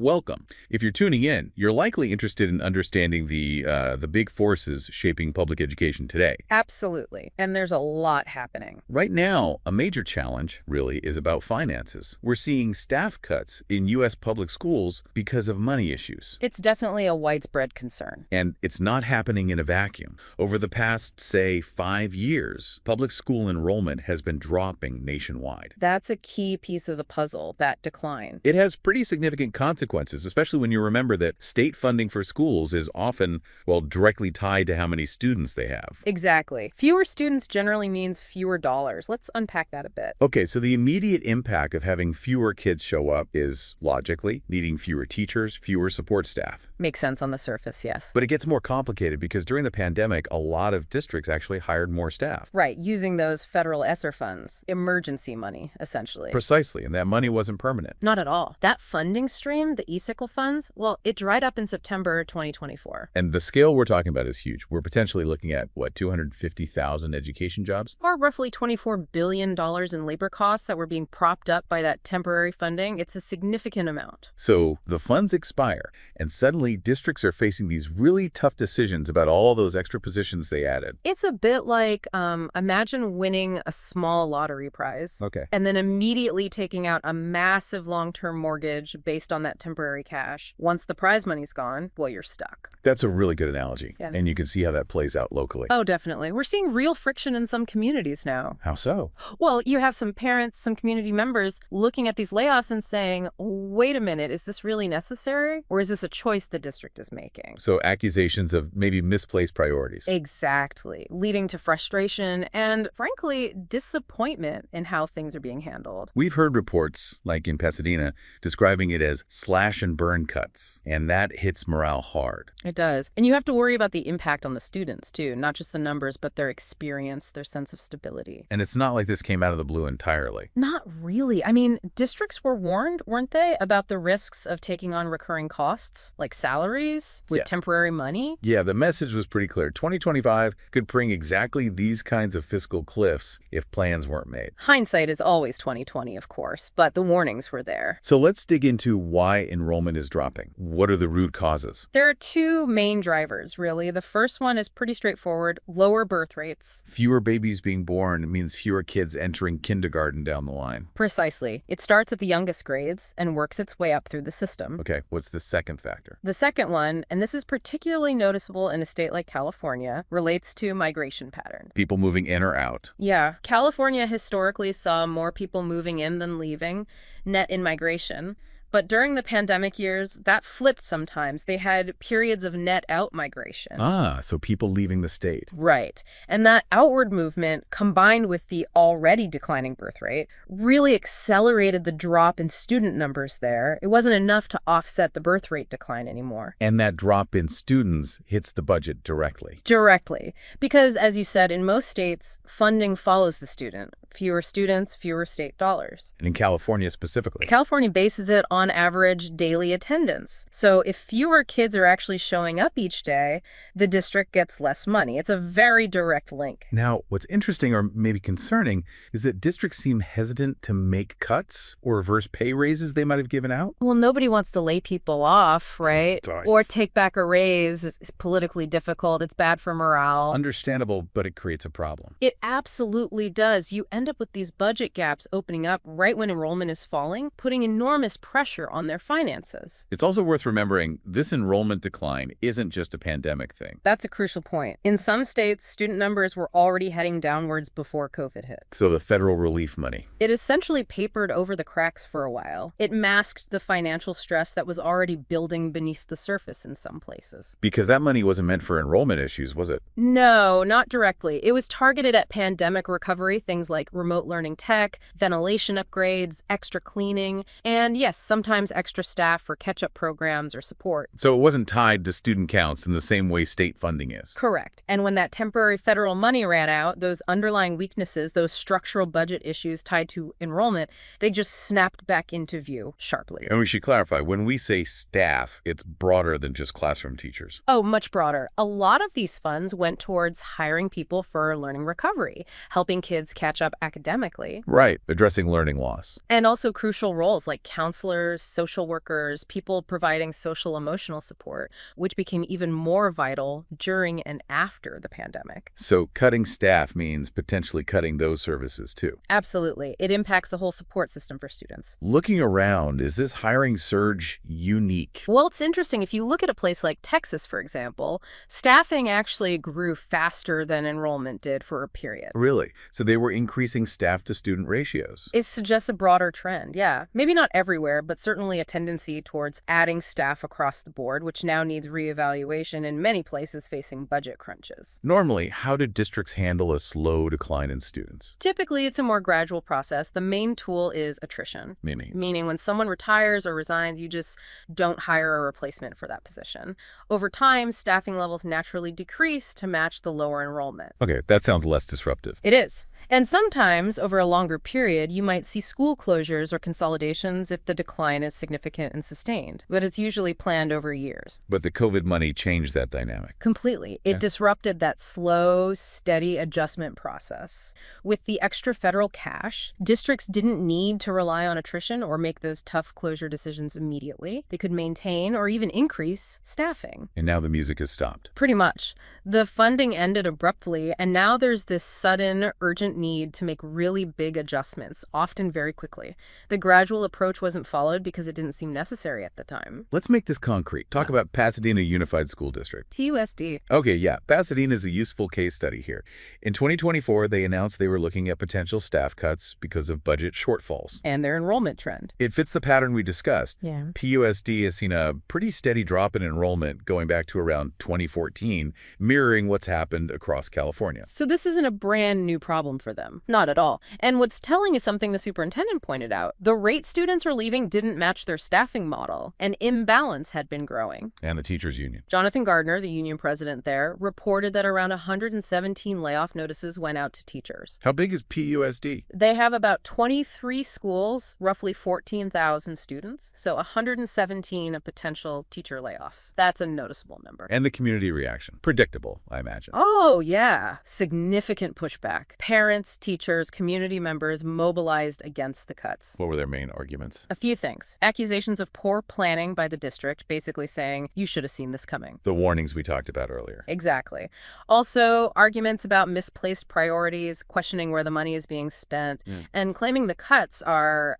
Welcome. If you're tuning in, you're likely interested in understanding the big forces shaping public education today. Absolutely. And there's a lot happening. Right now, a major challenge, really, is about finances. We're seeing staff cuts in U.S. public schools because of money issues. It's definitely a widespread concern. And it's not happening in a vacuum. Over the past, say, 5 years, public school enrollment has been dropping nationwide. That's a key piece of the puzzle, that decline. It has pretty significant consequences, especially when you remember that state funding for schools is often, well, directly tied to how many students they have. Exactly. Fewer students generally means fewer dollars. Let's unpack that a bit. Okay, so the immediate impact of having fewer kids show up is, logically, needing fewer teachers, fewer support staff. Makes sense on the surface, yes. But it gets more complicated because during the pandemic, a lot of districts actually hired more staff. Right, using those federal ESSER funds, emergency money, essentially. Precisely, and that money wasn't permanent. Not at all. That funding stream, the ESSER funds, well, it dried up in September 2024. And the scale we're talking about is huge. We're potentially looking at, 250,000 education jobs? Or roughly $24 billion in labor costs that were being propped up by that temporary funding. It's a significant amount. So the funds expire, and suddenly districts are facing these really tough decisions about all those extra positions they added. It's a bit like, imagine winning a small lottery prize. Okay. And then immediately taking out a massive long-term mortgage based on that temporary cash. Once the prize money's gone, well, you're stuck. That's a really good analogy. Yeah. And you can see how that plays out locally. Oh, definitely. We're seeing real friction in some communities now. How so? Well, you have some parents, some community members looking at these layoffs and saying, wait a minute, is this really necessary? Or is this a choice the district is making? So accusations of maybe misplaced priorities. Exactly, leading to frustration and, frankly, disappointment in how things are being handled. We've heard reports, like in Pasadena, describing it as slash and burn cuts, and that hits morale hard. It does. And you have to worry about the impact on the students, too, not just the numbers, but their experience, their sense of stability. And it's not like this came out of the blue entirely. Not really. I mean, districts were warned, weren't they, about the risks of taking on recurring costs, like salaries, with temporary money? Yeah, the message was pretty clear. 2025 could bring exactly these kinds of fiscal cliffs if plans weren't made. Hindsight is always 20/20, of course, but the warnings were there. So let's dig into why enrollment is dropping. What are the root causes? There are two main drivers, really. The first one is pretty straightforward: lower birth rates. Fewer babies being born means fewer kids entering kindergarten down the line. Precisely. It starts at the youngest grades and works its way up through the system. Okay, what's the second factor? The second one, and this is particularly noticeable in a state like California, relates to migration patterns. People moving in or out. Yeah. California historically saw more people moving in than leaving, net in migration. But during the pandemic years, that flipped sometimes. They had periods of net out migration. Ah, so people leaving the state. Right. And that outward movement, combined with the already declining birth rate, really accelerated the drop in student numbers there. It wasn't enough to offset the birth rate decline anymore. And that drop in students hits the budget directly. Directly. Because, as you said, in most states, funding follows the student. Fewer students, fewer state dollars. And in California specifically. California bases it on average daily attendance. So if fewer kids are actually showing up each day, the district gets less money. It's a very direct link. Now, what's interesting or maybe concerning is that districts seem hesitant to make cuts or reverse pay raises they might have given out. Well, nobody wants to lay people off, right? Or take back a raise. It's politically difficult. It's bad for morale. Understandable, but it creates a problem. It absolutely does. You end up with these budget gaps opening up right when enrollment is falling, putting enormous pressure on their finances. It's also worth remembering this enrollment decline isn't just a pandemic thing. That's a crucial point. In some states, student numbers were already heading downwards before COVID hit. So the federal relief money. It essentially papered over the cracks for a while. It masked the financial stress that was already building beneath the surface in some places. Because that money wasn't meant for enrollment issues, was it? No, not directly. It was targeted at pandemic recovery, things like remote learning tech, ventilation upgrades, extra cleaning, and yes, sometimes extra staff for catch-up programs or support. So it wasn't tied to student counts in the same way state funding is. Correct. And when that temporary federal money ran out, those underlying weaknesses, those structural budget issues tied to enrollment, they just snapped back into view sharply. And we should clarify, when we say staff, it's broader than just classroom teachers. Oh, much broader. A lot of these funds went towards hiring people for learning recovery, helping kids catch up academically. Right, addressing learning loss. And also crucial roles like counselors, social workers, people providing social emotional support, which became even more vital during and after the pandemic. So cutting staff means potentially cutting those services too. Absolutely. It impacts the whole support system for students. Looking around, is this hiring surge unique? Well, it's interesting. If you look at a place like Texas, for example, staffing actually grew faster than enrollment did for a period. Really? So they were increasing staff-to-student ratios. It suggests a broader trend, yeah. Maybe not everywhere, but certainly a tendency towards adding staff across the board, which now needs reevaluation in many places facing budget crunches. Normally, how do districts handle a slow decline in students? Typically, it's a more gradual process. The main tool is attrition. Meaning when someone retires or resigns, you just don't hire a replacement for that position. Over time, staffing levels naturally decrease to match the lower enrollment. Okay, that sounds less disruptive. It is. And sometimes, over a longer period, you might see school closures or consolidations if the decline is significant and sustained. But it's usually planned over years. But the COVID money changed that dynamic. Completely. It disrupted that slow, steady adjustment process. With the extra federal cash, districts didn't need to rely on attrition or make those tough closure decisions immediately. They could maintain or even increase staffing. And now the music has stopped. Pretty much. The funding ended abruptly, and now there's this sudden, urgent need to make really big adjustments, often very quickly. The gradual approach wasn't followed because it didn't seem necessary at the time. Let's make this concrete. Talk about Pasadena Unified School District. PUSD. Okay, yeah, Pasadena is a useful case study here. In 2024, they announced they were looking at potential staff cuts because of budget shortfalls. And their enrollment trend. It fits the pattern we discussed. Yeah. PUSD has seen a pretty steady drop in enrollment going back to around 2014, mirroring what's happened across California. So this isn't a brand new problem for them. Not at all. And what's telling is something the superintendent pointed out. The rate students are leaving didn't match their staffing model. An imbalance had been growing. And the teachers union. Jonathan Gardner, the union president there, reported that around 117 layoff notices went out to teachers. How big is PUSD? They have about 23 schools, roughly 14,000 students. So 117 potential teacher layoffs. That's a noticeable number. And the community reaction. Predictable, I imagine. Oh, yeah. Significant pushback. Parents, teachers, community members mobilized against the cuts. What were their main arguments? A few things. Accusations of poor planning by the district, basically saying, you should have seen this coming. The warnings we talked about earlier. Exactly. Also, arguments about misplaced priorities, questioning where the money is being spent, and claiming the cuts are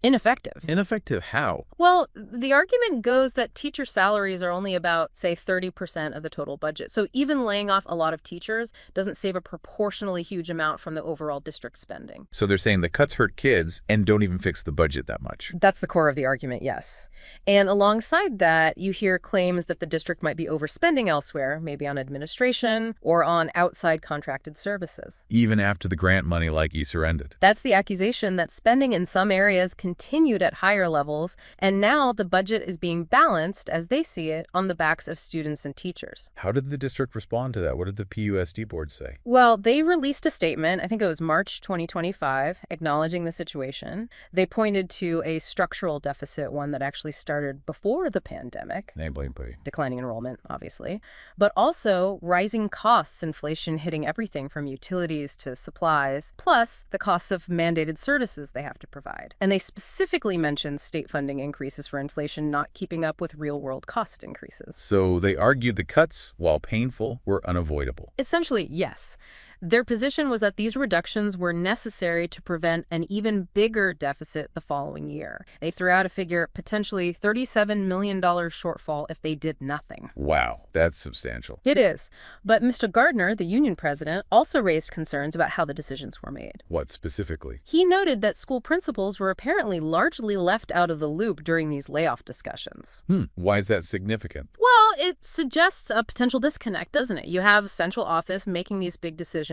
ineffective. Ineffective how? Well, the argument goes that teacher salaries are only about, say, 30% of the total budget. So even laying off a lot of teachers doesn't save a proportionally huge amount from the overall district spending. So they're saying the cuts hurt kids and don't even fix the budget that much. That's the core of the argument, yes. And alongside that, you hear claims that the district might be overspending elsewhere, maybe on administration or on outside contracted services. Even after the grant money like ESSER ended. That's the accusation that spending in some areas continued at higher levels, and now the budget is being balanced, as they see it, on the backs of students and teachers. How did the district respond to that? What did the PUSD board say? Well, they released a statement, I think it was March 2025, acknowledging the situation. They pointed to a structural deficit, one that actually started before the pandemic. Declining enrollment, obviously. But also rising costs, inflation hitting everything from utilities to supplies, plus the costs of mandated services they have to provide. And they specifically mentioned state funding increases for inflation not keeping up with real-world cost increases. So they argued the cuts, while painful, were unavoidable. Essentially, yes. Their position was that these reductions were necessary to prevent an even bigger deficit the following year. They threw out a figure, potentially $37 million shortfall if they did nothing. Wow, that's substantial. It is. But Mr. Gardner, the union president, also raised concerns about how the decisions were made. What specifically? He noted that school principals were apparently largely left out of the loop during these layoff discussions. Why is that significant? Well, it suggests a potential disconnect, doesn't it? You have central office making these big decisions,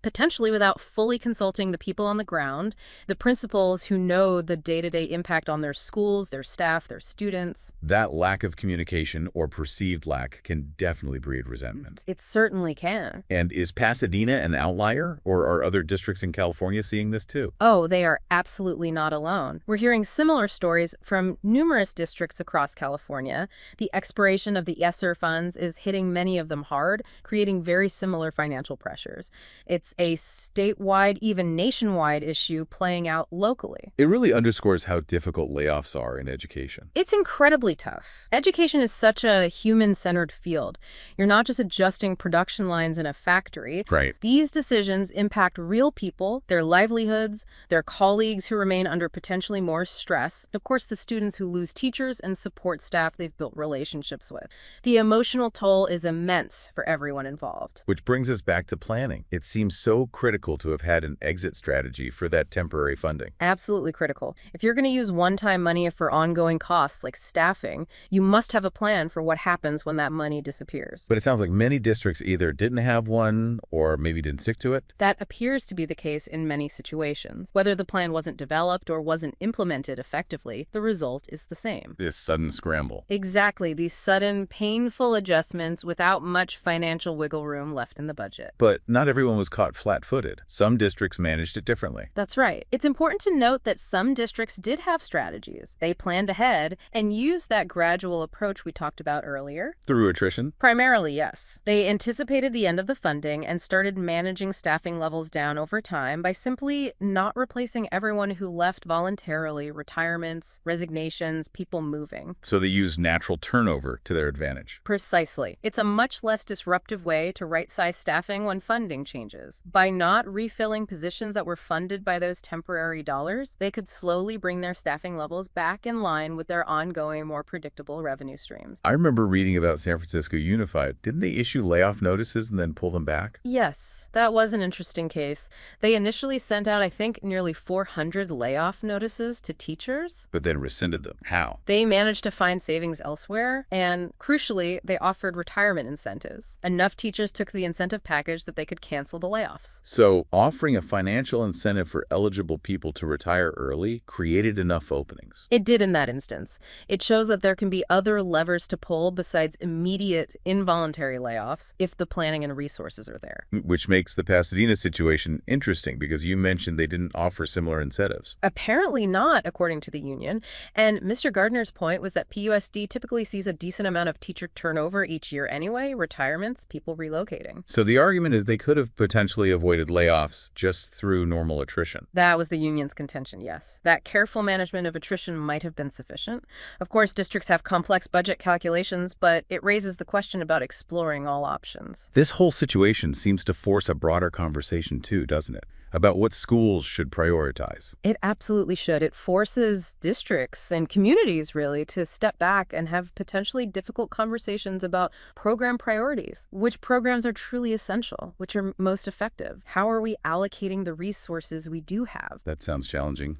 potentially without fully consulting the people on the ground, the principals who know the day-to-day impact on their schools, their staff, their students. That lack of communication or perceived lack can definitely breed resentment. It certainly can. And is Pasadena an outlier, or are other districts in California seeing this too? Oh, they are absolutely not alone. We're hearing similar stories from numerous districts across California. The expiration of the ESSER funds is hitting many of them hard, creating very similar financial pressures. It's a statewide, even nationwide issue playing out locally. It really underscores how difficult layoffs are in education. It's incredibly tough. Education is such a human-centered field. You're not just adjusting production lines in a factory. Right. These decisions impact real people, their livelihoods, their colleagues who remain under potentially more stress, and of course the students who lose teachers and support staff they've built relationships with. The emotional toll is immense for everyone involved. Which brings us back to planning. It seems so critical to have had an exit strategy for that temporary funding. Absolutely critical. If you're going to use one-time money for ongoing costs like staffing, you must have a plan for what happens when that money disappears. But it sounds like many districts either didn't have one or maybe didn't stick to it. That appears to be the case in many situations. Whether the plan wasn't developed or wasn't implemented effectively, the result is the same. This sudden scramble. Exactly, these sudden, painful adjustments without much financial wiggle room left in the budget. But not everyone was caught flat-footed. Some districts managed it differently. That's right. It's important to note that some districts did have strategies. They planned ahead and used that gradual approach we talked about earlier. Through attrition? Primarily, yes. They anticipated the end of the funding and started managing staffing levels down over time by simply not replacing everyone who left voluntarily, retirements, resignations, people moving. So they used natural turnover to their advantage. Precisely. It's a much less disruptive way to right-size staffing when funding changes. By not refilling positions that were funded by those temporary dollars, they could slowly bring their staffing levels back in line with their ongoing, more predictable revenue streams. I remember reading about San Francisco Unified. Didn't they issue layoff notices and then pull them back? Yes, that was an interesting case. They initially sent out, I think, nearly 400 layoff notices to teachers. But then rescinded them. How? They managed to find savings elsewhere, and crucially, they offered retirement incentives. Enough teachers took the incentive package that they could cancel the layoffs. So offering a financial incentive for eligible people to retire early created enough openings. It did in that instance. It shows that there can be other levers to pull besides immediate, involuntary layoffs if the planning and resources are there. Which makes the Pasadena situation interesting because you mentioned they didn't offer similar incentives. Apparently not, according to the union. And Mr. Gardner's point was that PUSD typically sees a decent amount of teacher turnover each year anyway, retirements, people relocating. So the argument is they could have potentially avoided layoffs just through normal attrition. That was the union's contention, yes. That careful management of attrition might have been sufficient. Of course, districts have complex budget calculations, but it raises the question about exploring all options. This whole situation seems to force a broader conversation too, doesn't it? About what schools should prioritize. It absolutely should. It forces districts and communities, really, to step back and have potentially difficult conversations about program priorities. Which programs are truly essential? Which are most effective? How are we allocating the resources we do have? That sounds challenging,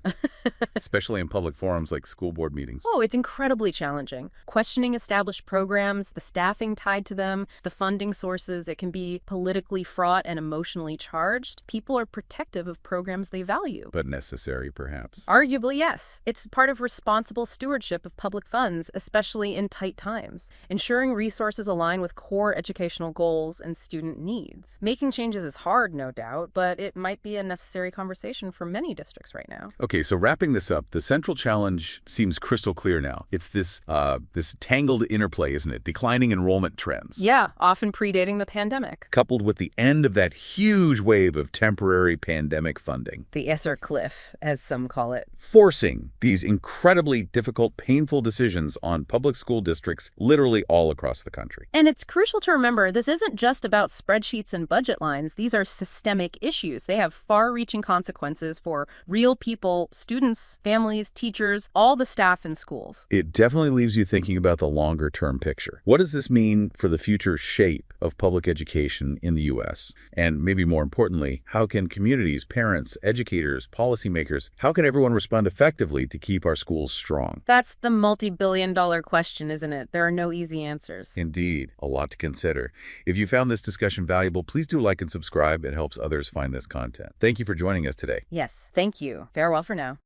especially in public forums like school board meetings. Oh, it's incredibly challenging. Questioning established programs, the staffing tied to them, the funding sources, it can be politically fraught and emotionally charged. People are protective of programs they value. But necessary, perhaps. Arguably, yes. It's part of responsible stewardship of public funds, especially in tight times. Ensuring resources align with core educational goals and student needs. Making changes is hard, no doubt, but it might be a necessary conversation for many districts right now. Okay, so wrapping this up, the central challenge seems crystal clear now. It's this tangled interplay, isn't it? Declining enrollment trends. Yeah, often predating the pandemic. Coupled with the end of that huge wave of temporary pandemic funding. The ESSER cliff, as some call it. Forcing these incredibly difficult, painful decisions on public school districts literally all across the country. And it's crucial to remember this isn't just about spreadsheets and budget lines. These are systemic issues. They have far-reaching consequences for real people, students, families, teachers, all the staff in schools. It definitely leaves you thinking about the longer-term picture. What does this mean for the future shape of public education in the U.S.? And maybe more importantly, how can communities, parents, educators, policymakers, how can everyone respond effectively to keep our schools strong? That's the multi-billion-dollar question, isn't it? There are no easy answers. Indeed, a lot to consider. If you found this discussion valuable, please do like and subscribe. It helps others find this content. Thank you for joining us today. Yes, thank you. Farewell for now.